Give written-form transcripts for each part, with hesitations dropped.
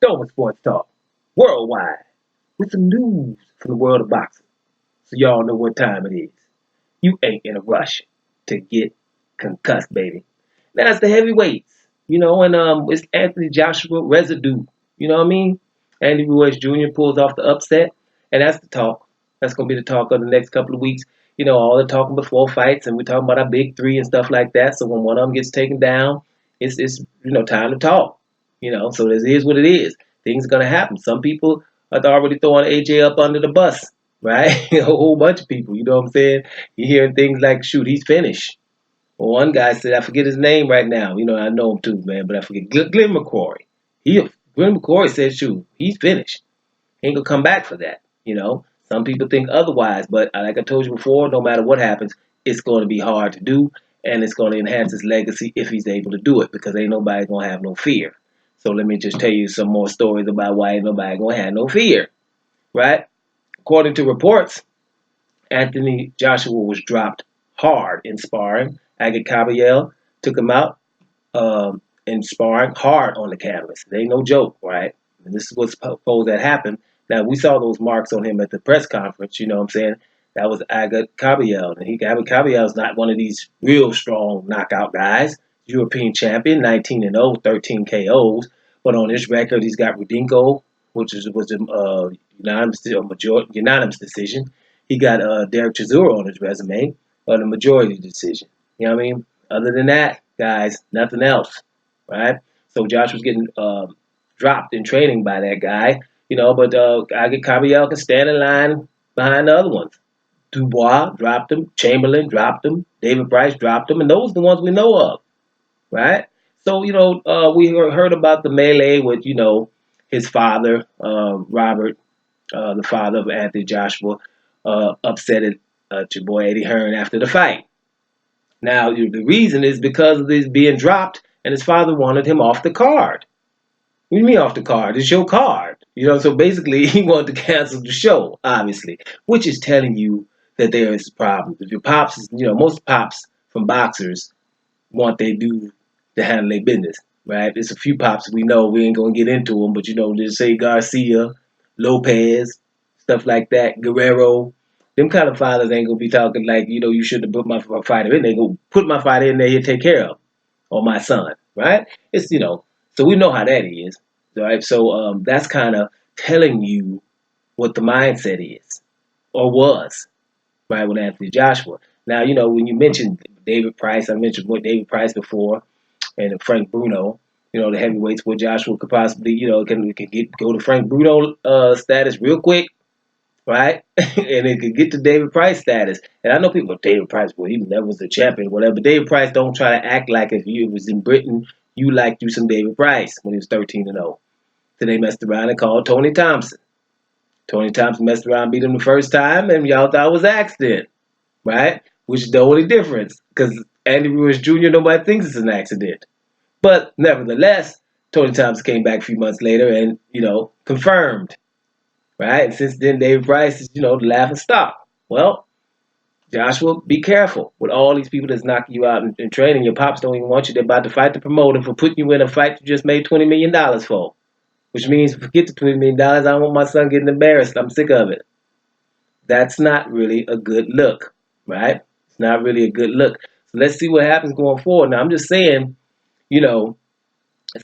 Stone Sports Talk, worldwide, with some news from the world of boxing. So y'all know what time it is. You ain't in a rush to get concussed, baby. Now it's the heavyweights, and it's Anthony Joshua residue. You know what I mean? Andy Ruiz Jr. pulls off the upset, and that's the talk. That's gonna be the talk of the next couple of weeks. All the talking before fights, and we're talking about our big three and stuff like that. So when one of them gets taken down, it's time to talk. So this is what it is. Things are gonna happen. Some people are already throwing AJ up under the bus, right? A whole bunch of people. You know what I'm saying? You're hearing things like, "Shoot, he's finished." Well, one guy said, I forget his name right now. I know him too, man, but I forget. Glenn McCrory. Glenn McCrory said, shoot, he's finished. He ain't going to come back for that. Some people think otherwise, but like I told you before, no matter what happens, it's going to be hard to do, and it's going to enhance his legacy if he's able to do it, because ain't nobody going to have no fear. So let me just tell you some more stories about why ain't nobody going to have no fear, right? According to reports, Anthony Joshua was dropped hard in sparring. Agit Kabayel took him out in sparring hard on the canvas. It ain't no joke, right? And this is what's supposed to happen. Now, we saw those marks on him at the press conference, you know what I'm saying? That was Agit Kabayel. And Agit Kabayel is not one of these real strong knockout guys. European champion, 19-0, 13 KOs. But on his record, he's got Rudinko, which was a unanimous decision. He got Derek Chisora on his resume, on a majority decision. You know what I mean? Other than that, guys, nothing else, right? So Josh was getting dropped in training by that guy, but Agit Kabayel can stand in line behind the other ones. Dubois dropped him, Chamberlain dropped him, David Price dropped him, and those are the ones we know of, right? So, we heard about the melee with, his father, Robert, the father of Anthony Joshua, upset at your boy Eddie Hearn after the fight. Now, the reason is because of this being dropped, and his father wanted him off the card. What do you mean off the card? It's your card. So basically he wanted to cancel the show, obviously, which is telling you that there is problems. If your pops, most pops from boxers want they do to handle their business, right? There's a few pops we know, we ain't going to get into them, but just say Garcia, Lopez, stuff like that, Guerrero. Them kind of fathers ain't going to be talking like, you should have put my fighter in there. Go put my fighter in there, he'll take care of him, or my son, right? So we know how that is, right? So that's kind of telling you what the mindset is, or was, right, with Anthony Joshua. Now, when you mentioned David Price, I mentioned David Price before, and Frank Bruno, the heavyweights where Joshua could possibly, can go to Frank Bruno status real quick, right? And it could get to David Price status. And I know people, David Price, well, he never was a champion, whatever. But David Price don't try to act like if you was in Britain, you liked you some David Price when he was 13-0. So they messed around and called Tony Thompson. Tony Thompson messed around, beat him the first time, and y'all thought it was an accident, right? Which is the only difference, because Andy Ruiz Jr., nobody thinks it's an accident. But nevertheless, Tony Thompson came back a few months later and, confirmed, right? And since then, David Price is, the laughing stock. Well, Joshua, be careful with all these people that's knocking you out in training. Your pops don't even want you. They're about to fight the promoter for putting you in a fight you just made $20 million for. Which means, forget the $20 million. I don't want my son getting embarrassed. I'm sick of it. That's not really a good look, right? It's not really a good look. So let's see what happens going forward. Now, I'm just saying, it's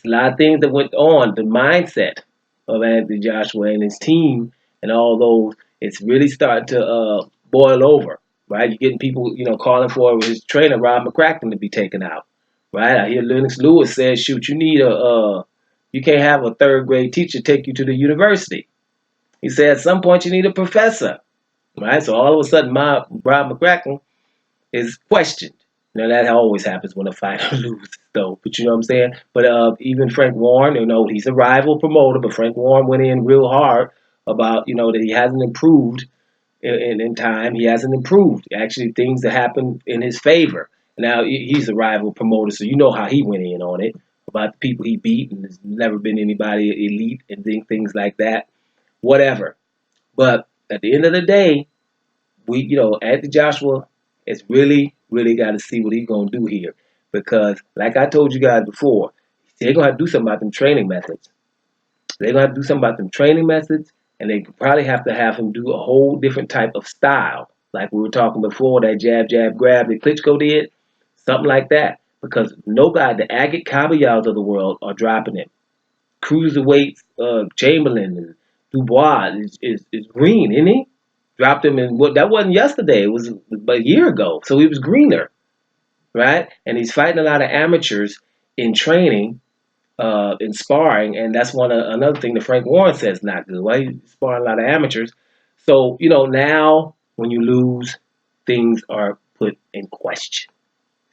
a lot of things that went on. The mindset of Anthony Joshua and his team and all those, it's really starting to boil over, right? You're getting people, calling for his trainer, Rob McCracken, to be taken out, right? I hear Lennox Lewis say, shoot, you can't have a third grade teacher take you to the university. He said at some point you need a professor, right? So all of a sudden, Rob McCracken is questioned. That always happens when a fighter loses, though. But you know what I'm saying? But even Frank Warren, he's a rival promoter, but Frank Warren went in real hard about, that he hasn't improved in time. He hasn't improved. Actually, things that happen in his favor. Now, he's a rival promoter, so you know how he went in on it, about the people he beat, and there's never been anybody elite and things like that. Whatever. But at the end of the day, Anthony Joshua has really, really got to see what he's going to do here. Because, like I told you guys before, they're going to have to do something about them training methods. So they're gonna have to do something about them training methods, and they probably have to have him do a whole different type of style, like we were talking before, that jab, jab, grab that Klitschko did, something like that. Because nobody, the Agate Kabayals of the world, are dropping him. Cruiserweights, Chamberlain and Dubois is green, isn't he? Dropped him in what that wasn't yesterday. It was about a year ago. So he was greener, right? And he's fighting a lot of amateurs in training, in sparring, and that's another thing that Frank Warren says not good. Why you sparring a lot of amateurs? So now when you lose, things are put in question.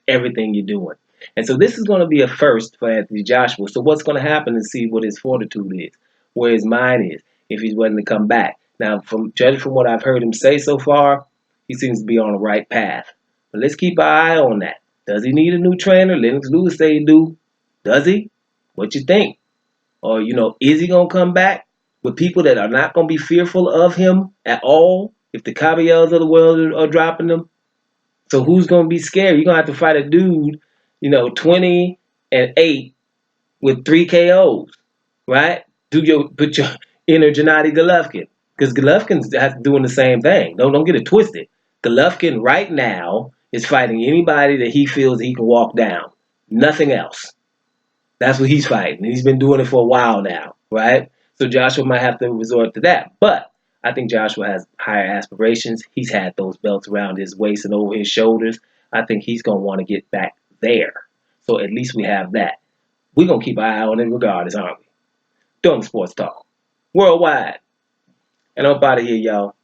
Everything you're doing. And so this is going to be a first for Anthony Joshua. So what's going to happen is see what his fortitude is, where his mind is, if he's willing to come back. Now, from judging from what I've heard him say so far, he seems to be on the right path. But let's keep our eye on that. Does he need a new trainer? Lennox Lewis say he do. Does he? What you think? Or is he gonna come back with people that are not gonna be fearful of him at all? If the Cabellos of the world are dropping him, so who's gonna be scared? You're gonna have to fight a dude, 20-8 with 3 KOs, right? Put your inner Gennady Golovkin, because Golovkin's doing the same thing. Don't get it twisted. Golovkin right now is fighting anybody that he feels he can walk down. Nothing else. That's what he's fighting. He's been doing it for a while now, right? So Joshua might have to resort to that. But I think Joshua has higher aspirations. He's had those belts around his waist and over his shoulders. I think he's going to want to get back there. So at least we have that. We're going to keep our eye on it regardless, aren't we? Doing Sports Talk. Worldwide. And I'm up out of here, y'all.